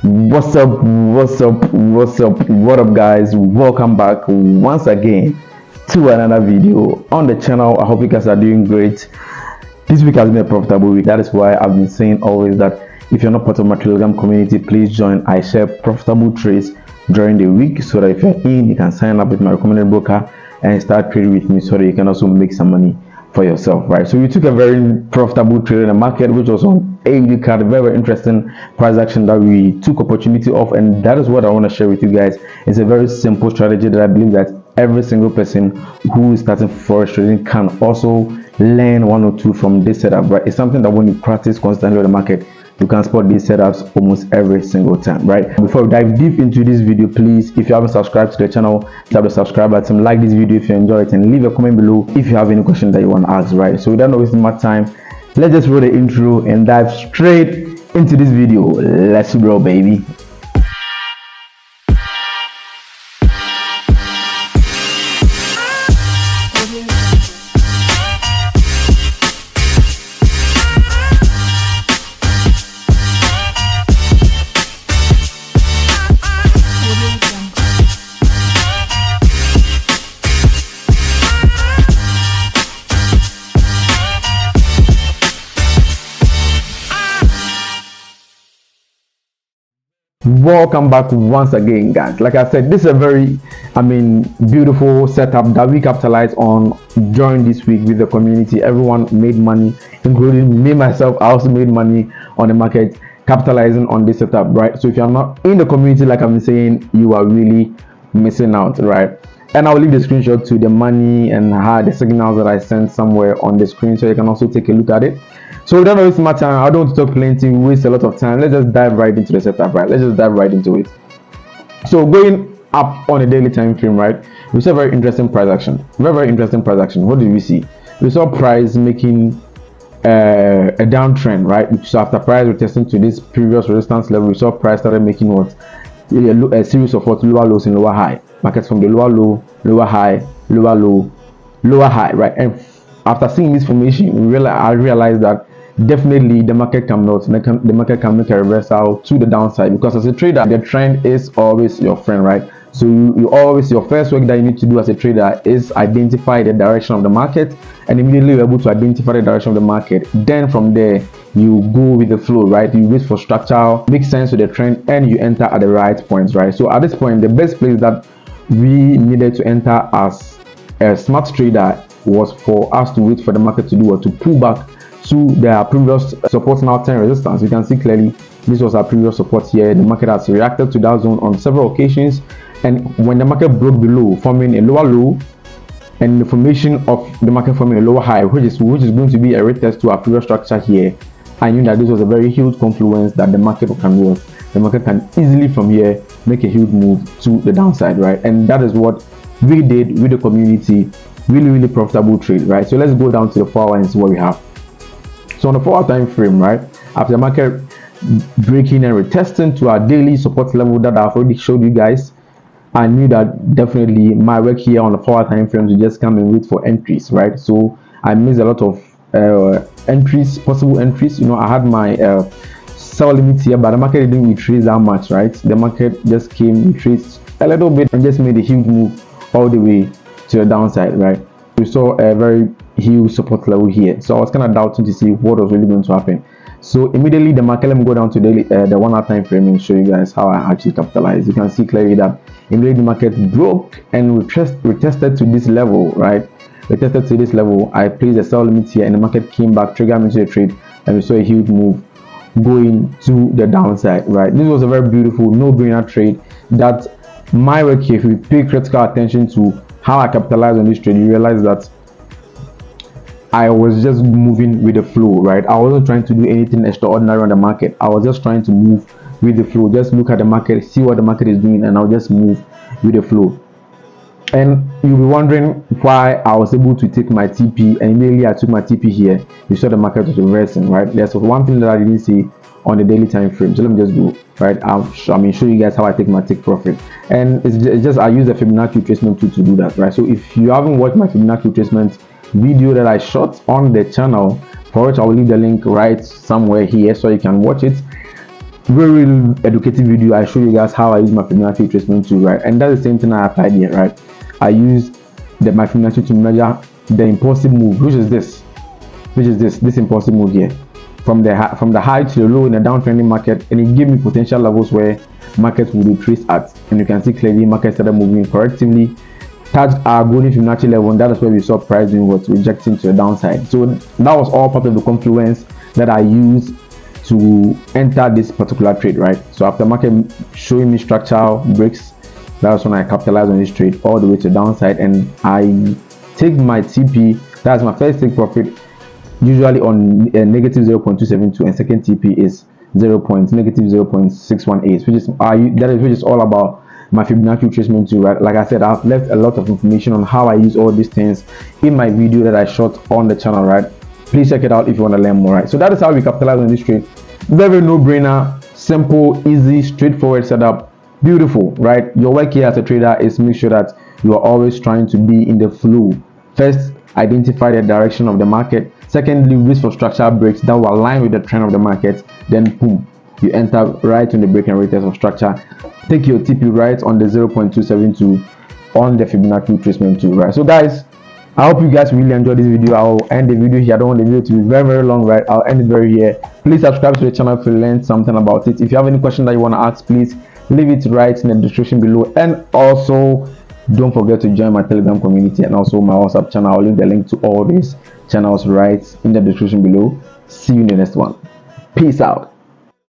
What up guys, welcome back once again to another video on the channel. I hope you guys are doing great. This week has been a profitable week. That is why I've been saying always that if you're not part of my Telegram community, please join. I share profitable trades during the week so that if you're in, you can sign up with my recommended broker and start trading with me so that you can also make some money for yourself, right? So we took a very profitable trade in the market, which was on AUD card, very interesting price action that we took opportunity of, and that is what I want to share with you guys. It's a very simple strategy that I believe that every single person who is starting forex trading can also learn one or two from this setup, right? It's something that when you practice constantly in the market, you can spot these setups almost every single time, right? Before we dive deep into this video, please, if you haven't subscribed to the channel, tap the subscribe button, like this video if you enjoy it, and leave a comment below if you have any question that you want to ask, right? So without wasting much time, let's just roll the intro and dive straight into this video. Let's roll, baby. Welcome back once again, guys. Like I said, this is a very beautiful setup that we capitalized on during this week with the community. Everyone made money, including me myself. I also made money on the market capitalizing on this setup, right? So if you're not in the community, like I've been saying, you are really missing out, right? And I'll leave the screenshot to the money and the signals that I sent somewhere on the screen so you can also take a look at it. So we don't waste my time. I don't want to talk plenty, waste a lot of time. Let's just dive right into the setup, right? Let's just dive right into it. So going up on a daily time frame, right? We saw a very interesting price action. Very interesting price action. What did we see? We saw price making a downtrend, right? So after price retesting to this previous resistance level, we saw price started making what? A series of what? Lower lows and lower high. Markets from the lower low, lower high, lower low, lower high, right? And after seeing this formation, I realized that definitely the market can make a reversal to the downside, because as a trader, the trend is always your friend, right? So your first work that you need to do as a trader is identify the direction of the market, and immediately you're able to identify the direction of the market. Then from there, you go with the flow, right? You wait for structure, make sense with the trend, and you enter at the right points, right? So at this point, the best place that we needed to enter as a smart trader was for us to wait for the market to do or to pull back to their previous support, now 10 resistance. You can see clearly this was our previous support here. The market has reacted to that zone on several occasions, and when the market broke below, forming a lower low, and the formation of the market forming a lower high, which is going to be a retest to our previous structure here, I knew that this was a very huge confluence that the market can easily from here make a huge move to the downside, right? And that is what we did with the community. Really profitable trade, right? So let's go down to the 4 hour and see what we have. So on the 4 hour time frame, right, after the market breaking and retesting to our daily support level that I've already showed you guys, I knew that definitely my work here on the 4 hour time frame to just come and wait for entries, right? So I missed a lot of possible entries. You know, I had my sell limit here, but the market didn't retrace that much, right? The market just came, retraced a little bit, and just made a huge move all the way to the downside, right? We saw a very huge support level here, so I was kind of doubting to see what was really going to happen. So immediately the market, let me go down to the 1 hour time frame and show you guys how I actually capitalized. You can see clearly that immediately the market broke and retested to this level, right? Retested to this level. I placed a sell limit here, and the market came back, triggered me to the trade, and we saw a huge move going to the downside, right? This was a very beautiful no-brainer trade that my work here, if we pay critical attention to how I capitalized on this trade, you realize that I was just moving with the flow, right? I wasn't trying to do anything extraordinary on the market. I was just trying to move with the flow, just look at the market, see what the market is doing, and I'll just move with the flow. And you'll be wondering why I was able to take my TP, and immediately I took my TP here. You saw the market was reversing, right? There's one thing that I didn't see on the daily time frame, so let me just go right. Show you guys how I take my take profit, and it's just I use the Fibonacci retracement tool to do that, right? So if you haven't watched my Fibonacci retracement video that I shot on the channel, for which I will leave the link right somewhere here so you can watch it, very educative video. I show you guys how I use my Fibonacci retracement tool, right? And that's the same thing I applied here, right? I use my Fibonacci to measure the impulsive move, which is this impulsive move here, from the high to the low in a downtrending market, and it gave me potential levels where markets would retrace at, and you can see clearly markets started moving correctively, touched our golden Fibonacci level, and that is where we saw price doing what, rejecting to the downside. So that was all part of the confluence that I used to enter this particular trade, right? So after market showing me structural breaks, that's when I capitalize on this trade all the way to the downside, and I take my TP, that's my first take profit, usually on negative 0.272, and second TP is negative 0.618, which is all about my Fibonacci retracement tool, right? Like I said, I've left a lot of information on how I use all these things in my video that I shot on the channel, right? Please check it out if you want to learn more, right? So that is how we capitalize on this trade. Very no-brainer, simple, easy, straightforward setup, beautiful, right? Your work here as a trader is make sure that you are always trying to be in the flow. First, identify the direction of the market. Secondly, wait for structural breaks that will align with the trend of the market. Then boom, you enter right on the break and retest of structure. Take your TP right on the 0.272 on the Fibonacci retracement tool, right? So guys, I hope you guys really enjoyed this video. I'll end the video here. I don't want the video to be very long, right? I'll end it very here. Please subscribe to the channel if you learned something about it. If you have any question that you want to ask, please leave it right in the description below. And also, don't forget to join my Telegram community and also my WhatsApp channel. I'll leave the link to all these channels right in the description below. See you in the next one. Peace out.